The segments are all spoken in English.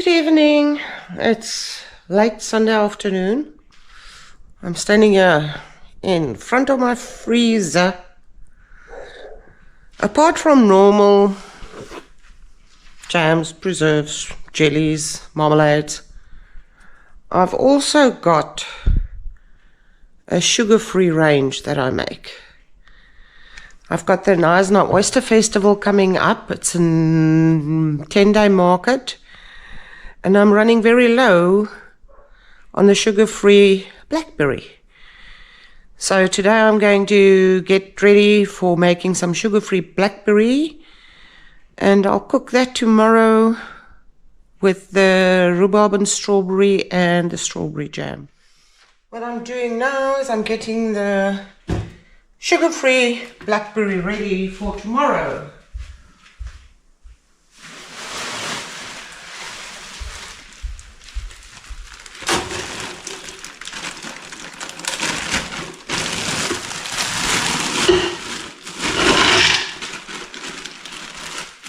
Good evening. It's late Sunday afternoon. I'm standing here in front of my freezer. Apart from normal jams, preserves, jellies, marmalades, I've also got a sugar-free range that I make. I've got the Knysna Oyster Festival coming up. It's a 10-day market. And I'm running very low on the sugar-free blackberry. So today I'm going to get ready for making some sugar-free blackberry. And I'll cook that tomorrow with the rhubarb and strawberry and the strawberry jam. What I'm doing now is I'm getting the sugar-free blackberry ready for tomorrow.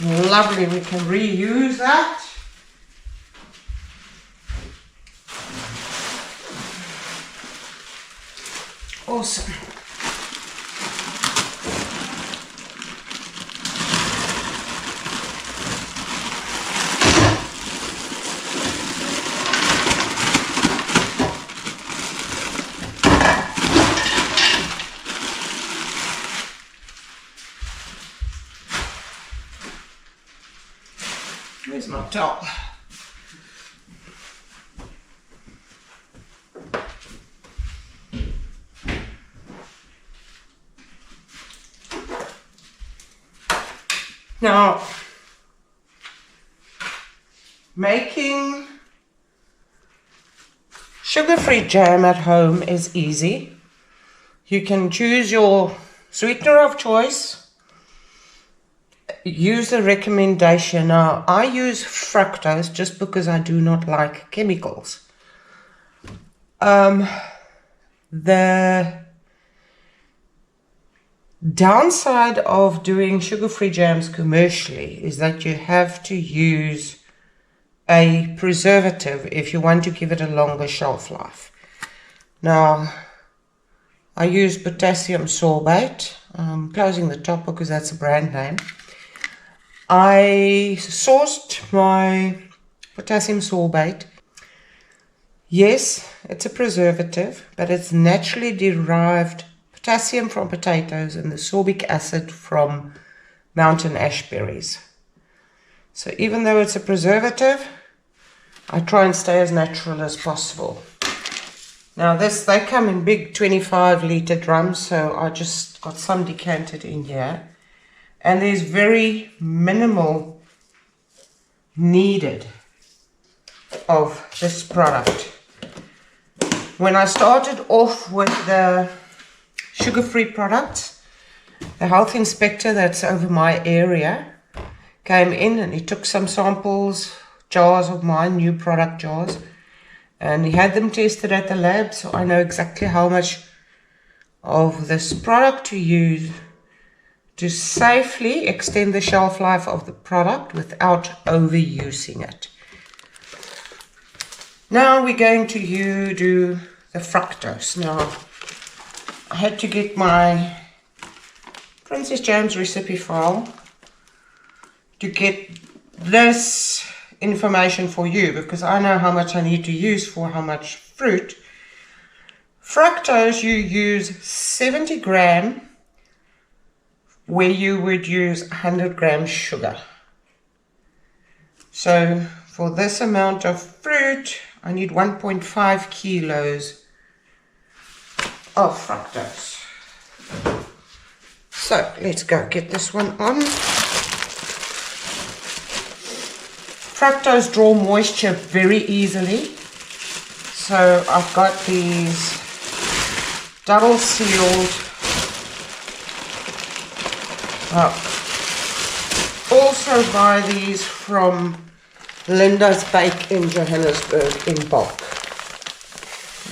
Lovely, we can reuse that. Awesome. Where's my towel? Now, making sugar-free jam at home is easy. You can choose your sweetener of choice. Use the recommendation. Now, I use fructose just because I do not like chemicals. The downside of doing sugar-free jams commercially is that you have to use a preservative if you want to give it a longer shelf life. Now, I use potassium sorbate. I'm closing the top because that's a brand name. I sourced my potassium sorbate. Yes, it's a preservative, but it's naturally derived potassium from potatoes and the sorbic acid from mountain ash berries. So even though it's a preservative, I try and stay as natural as possible. Now they come in big 25-litre drums, so I just got some decanted in here. And there's very minimal needed of this product. When I started off with the sugar-free products, the health inspector that's over my area came in and he took some samples, jars of mine, new product jars, and he had them tested at the lab, so I know exactly how much of this product to use to safely extend the shelf life of the product without overusing it. Now we're going to do the fructose. Now, I had to get my Princess Jam's recipe file to get this information for you because I know how much I need to use for how much fruit. Fructose, you use 70 gram where you would use 100 grams sugar. So for this amount of fruit, I need 1.5 kilos of fructose. So let's go get this one on. Fructose draw moisture very easily. So I've got these double sealed. Also buy these from Linda's Bake in Johannesburg in bulk.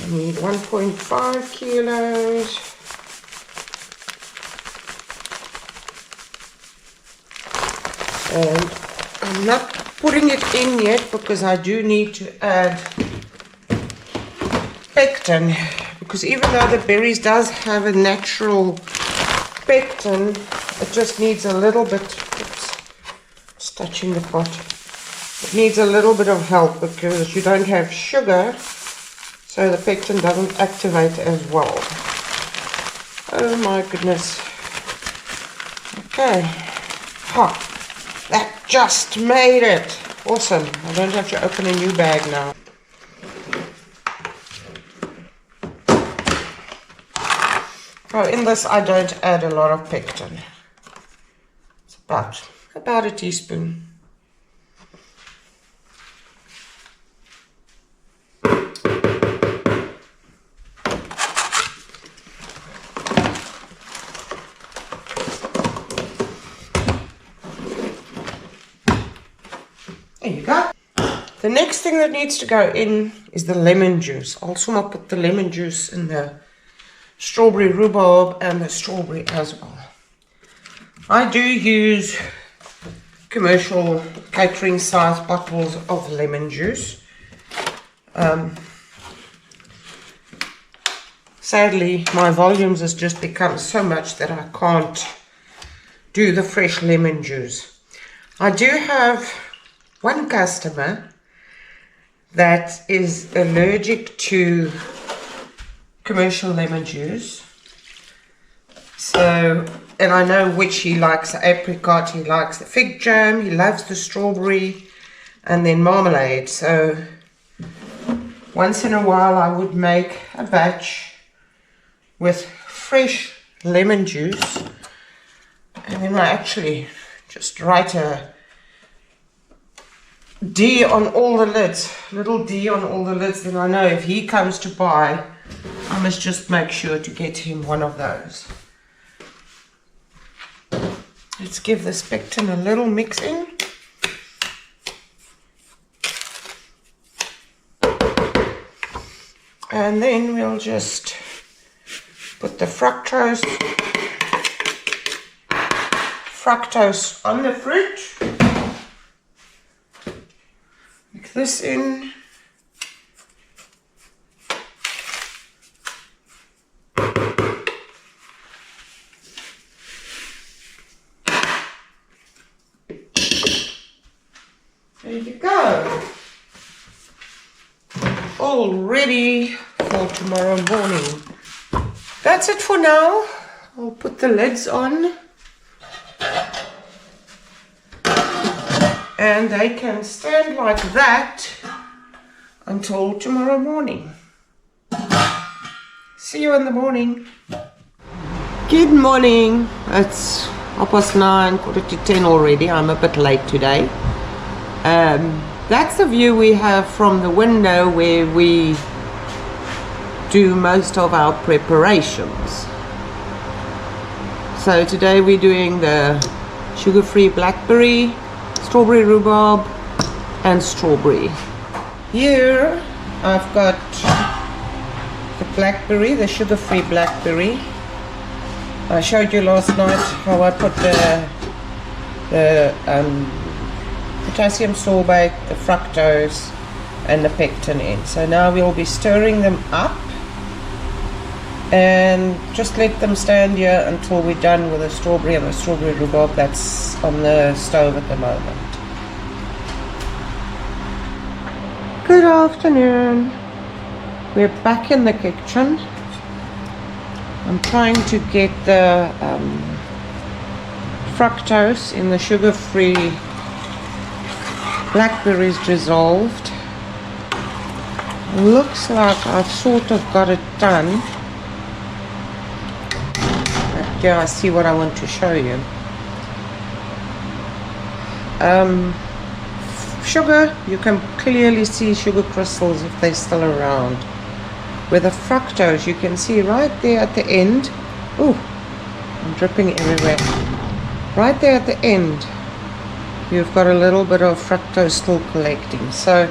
I need 1.5 kilos. And I'm not putting it in yet because I do need to add pectin, because even though the berries does have a natural pectin, it just needs a little bit, oops, it's touching the pot. It needs a little bit of help because you don't have sugar, so the pectin doesn't activate as well. Oh my goodness. Okay. Ha! That just made it. Awesome. I don't have to open a new bag now. Oh, in this I don't add a lot of pectin. It's about a teaspoon. There you go. The next thing that needs to go in is the lemon juice. I'll also put the lemon juice in the strawberry rhubarb and the strawberry as well. I do use commercial catering size bottles of lemon juice. Sadly, my volumes has just become so much that I can't do the fresh lemon juice. I do have one customer that is allergic to commercial lemon juice. So, and I know which he likes: the apricot, he likes the fig jam, he loves the strawberry, and then marmalade. So once in a while I would make a batch with fresh lemon juice, and then I actually just write a D on all the lids, little D on all the lids, then I know if he comes to buy, I must just make sure to get him one of those. Let's give this pectin a little mix in. And then we'll just put the fructose on the fruit. Mix this in. There you go. All ready for tomorrow morning. That's it for now. I'll put the lids on. And they can stand like that until tomorrow morning. See you in the morning. Good morning. It's 9:30, 9:45 already. I'm a bit late today. That's the view we have from the window where we do most of our preparations. So today we're doing the sugar-free blackberry, strawberry rhubarb and strawberry. Here I've got the blackberry, the sugar-free blackberry. I showed you last night how I put the potassium sorbate, the fructose and the pectin in. So now we'll be stirring them up and just let them stand here until we're done with the strawberry and the strawberry rhubarb that's on the stove at the moment. Good afternoon. We're back in the kitchen. I'm trying to get the fructose in the sugar-free blackberries dissolved. Looks like I've sort of got it done. Yeah, I see what I want to show you. Sugar, you can clearly see sugar crystals if they're still around. With the fructose, you can see right there at the end. Oh, I'm dripping everywhere. Right there at the end, you've got a little bit of fructose still collecting. So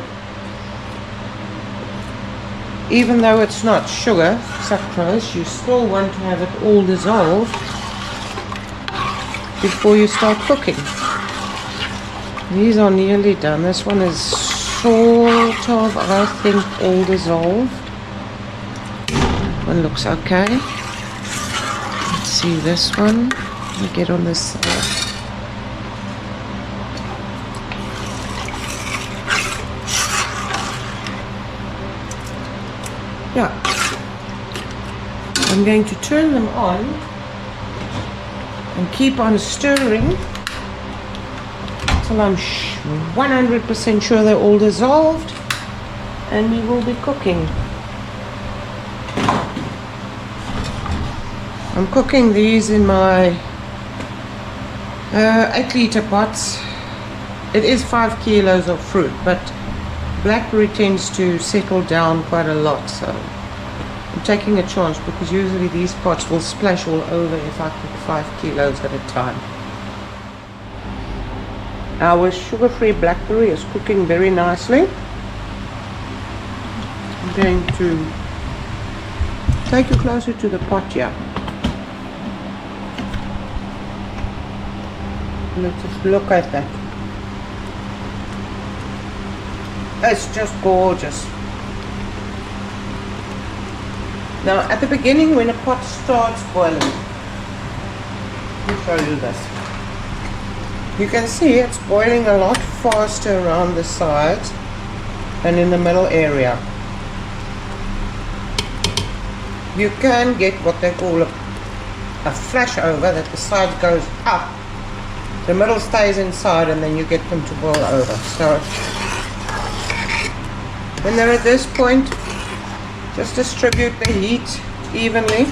even though it's not sugar, sucrose, you still want to have it all dissolved before you start cooking. These are nearly done. This one is sort of, I think, all dissolved. One looks okay. Let's see this one. Let me get on this side. Yeah. I'm going to turn them on and keep on stirring until I'm 100% sure they're all dissolved, and we will be cooking. I'm cooking these in my 8-liter pots. It is 5 kilos of fruit, but blackberry tends to settle down quite a lot, so I'm taking a chance because usually these pots will splash all over if I cook 5 kilos at a time. Our sugar-free blackberry is cooking very nicely. I'm going to take you closer to the pot here. Let's just look at that. It's just gorgeous. Now at the beginning when a pot starts boiling, let me show you this. You can see it's boiling a lot faster around the sides than in the middle area. You can get what they call a flash over, that the side goes up, the middle stays inside, and then you get them to boil over. So when they're at this point, just distribute the heat evenly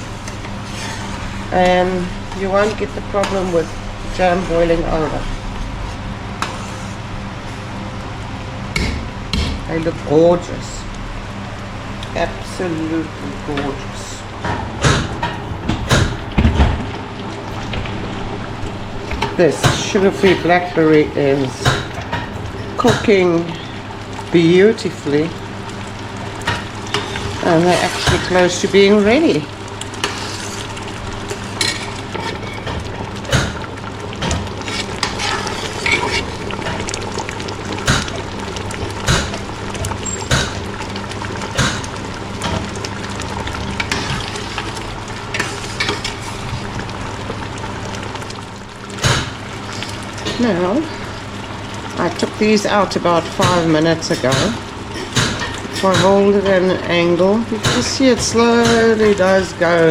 and you won't get the problem with jam boiling over. They look gorgeous. Absolutely gorgeous. This sugar-free blackberry is cooking beautifully, and they're actually close to being ready. Now, I took these out about 5 minutes ago. If I hold it at an angle, you can see it slowly does go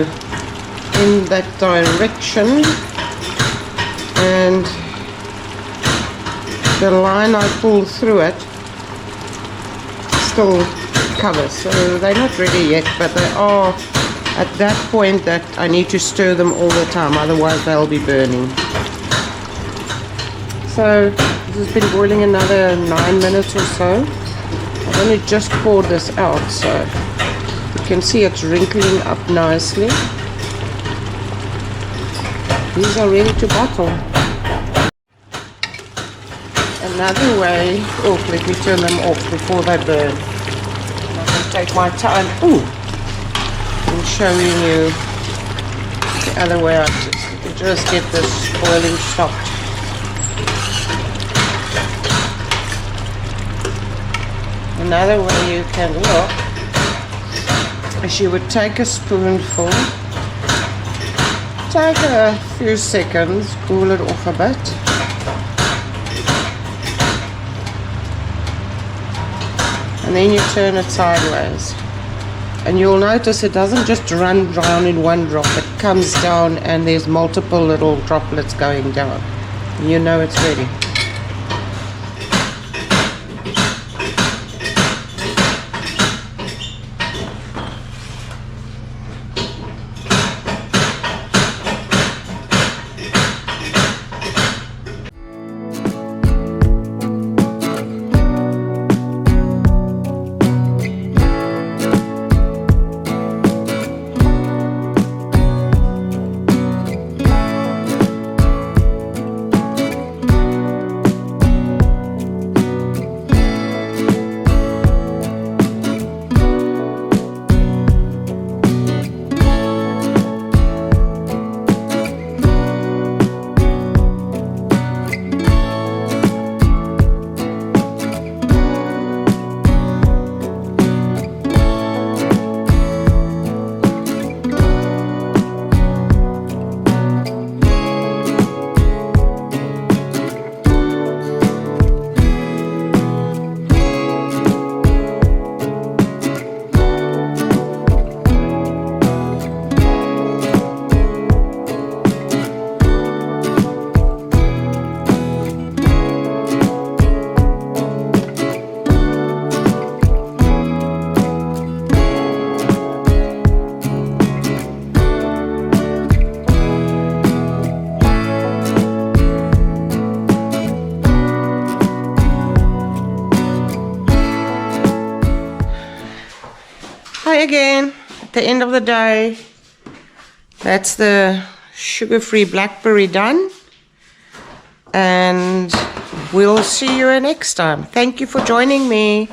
in that direction, and the line I pull through it still covers. So they're not ready yet, but they are at that point that I need to stir them all the time, otherwise they'll be burning. So this has been boiling another 9 minutes or so. I've only just poured this out, so you can see it's wrinkling up nicely. These are ready to bottle. Another way, oh, let me turn them off before they burn. I'm going to take my time, in showing you the other way out. You can just get this boiling stopped. Another way you can look is you would take a spoonful, take a few seconds, cool it off a bit, and then you turn it sideways, and you'll notice it doesn't just run down in one drop, it comes down and there's multiple little droplets going down. You know it's ready. again, at the end of the day, that's the sugar-free blackberry done. And we'll see you next time. Thank you for joining me.